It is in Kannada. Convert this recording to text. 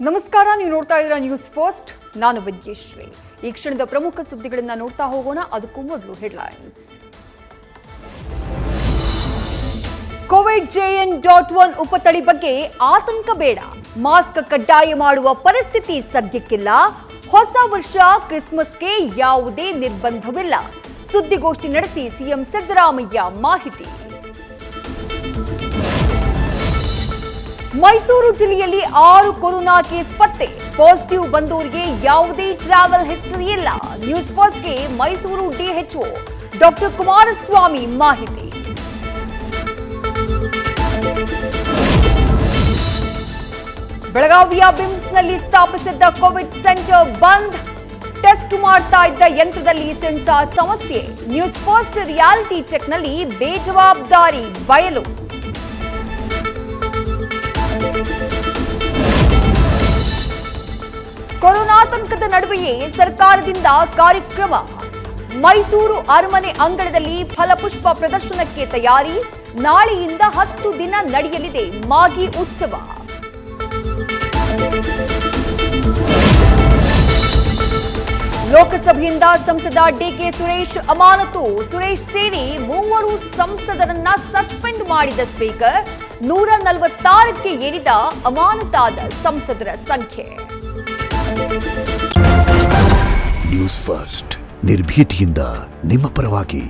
ನಮಸ್ಕಾರ, ನೀವು ನೋಡ್ತಾ ಇದ್ದೀರಾ ನ್ಯೂಸ್ ಫಸ್ಟ್. ನಾನು ವಿದ್ಯೇಶ್ವರಿ. ಈ ಕ್ಷಣದ ಪ್ರಮುಖ ಸುದ್ದಿಗಳನ್ನು ನೋಡ್ತಾ ಹೋಗೋಣ. ಅದಕ್ಕೂ ಮೊದಲು ಹೆಡ್ಲೈನ್ಸ್. COVID-JN.1 ಉಪತಳಿ ಬಗ್ಗೆ ಆತಂಕ ಬೇಡ. ಮಾಸ್ಕ್ ಕಡ್ಡಾಯ ಮಾಡುವ ಪರಿಸ್ಥಿತಿ ಸದ್ಯಕ್ಕಿಲ್ಲ. ಹೊಸ ವರ್ಷ ಕ್ರಿಸ್ಮಸ್ಗೆ ಯಾವುದೇ ನಿರ್ಬಂಧವಿಲ್ಲ. ಸುದ್ದಿಗೋಷ್ಠಿ ನಡೆಸಿ ಸಿಎಂ ಸಿದ್ದರಾಮಯ್ಯ ಮಾಹಿತಿ. ಮೈಸೂರು ಜಿಲ್ಲೆಯಲ್ಲಿ 6 ಕೊರೋನಾ ಕೇಸ್ ಪತ್ತೆ. ಪಾಸಿಟಿವ್ ಬಂದವರಿಗೆ ಯಾವುದೇ ಟ್ರಾವೆಲ್ ಹಿಸ್ಟರಿ ಇಲ್ಲ. ನ್ಯೂಸ್ ಫಸ್ಟ್ಗೆ ಮೈಸೂರು ಡಿಎಚ್ಒ ಡಾಕ್ಟರ್ ಕುಮಾರಸ್ವಾಮಿ ಮಾಹಿತಿ. ಬೆಳಗಾವಿಯ ಬಿಮ್ಸ್ನಲ್ಲಿ ಸ್ಥಾಪಿಸಿದ್ದ ಕೋವಿಡ್ ಸೆಂಟರ್ ಬಂದ್. ಟೆಸ್ಟ್ ಮಾಡ್ತಾ ಇದ್ದ ಯಂತ್ರದಲ್ಲಿ ಸೆನ್ಸಾರ್ ಸಮಸ್ಯೆ. ನ್ಯೂಸ್ ಫಸ್ಟ್ ರಿಯಾಲಿಟಿ ಚೆಕ್ನಲ್ಲಿ ಬೇಜವಾಬ್ದಾರಿ ಬಯಲು. ಕೊರೋನಾತಂಕದ ನಡುವೆಯೇ ಸರ್ಕಾರದಿಂದ ಕಾರ್ಯಕ್ರಮ. ಮೈಸೂರು ಅರಮನೆ ಅಂಗಳದಲ್ಲಿ ಫಲಪುಷ್ಪ ಪ್ರದರ್ಶನಕ್ಕೆ ತಯಾರಿ. ನಾಳೆಯಿಂದ 10 ದಿನ ನಡೆಯಲಿದೆ ಮಾಗಿ ಉತ್ಸವ. ಲೋಕಸಭೆಯಿಂದ ಸಂಸದ ಡಿಕೆ ಸುರೇಶ್ ಅಮಾನತು. ಸುರೇಶ್ ಸೇರಿ 3 ಸಂಸದರನ್ನ ಸಸ್ಪೆಂಡ್ ಮಾಡಿದ ಸ್ಪೀಕರ್. 146ಕ್ಕೆ ಏರಿದ ಅಮಾನತಾದ ಸಂಸದರ ಸಂಖ್ಯೆ. ನ್ಯೂಸ್ ಫಸ್ಟ್ ನಿರ್ಭೀತಿಯಿಂದ ನಿಮ್ಮ ಪರವಾಗಿ.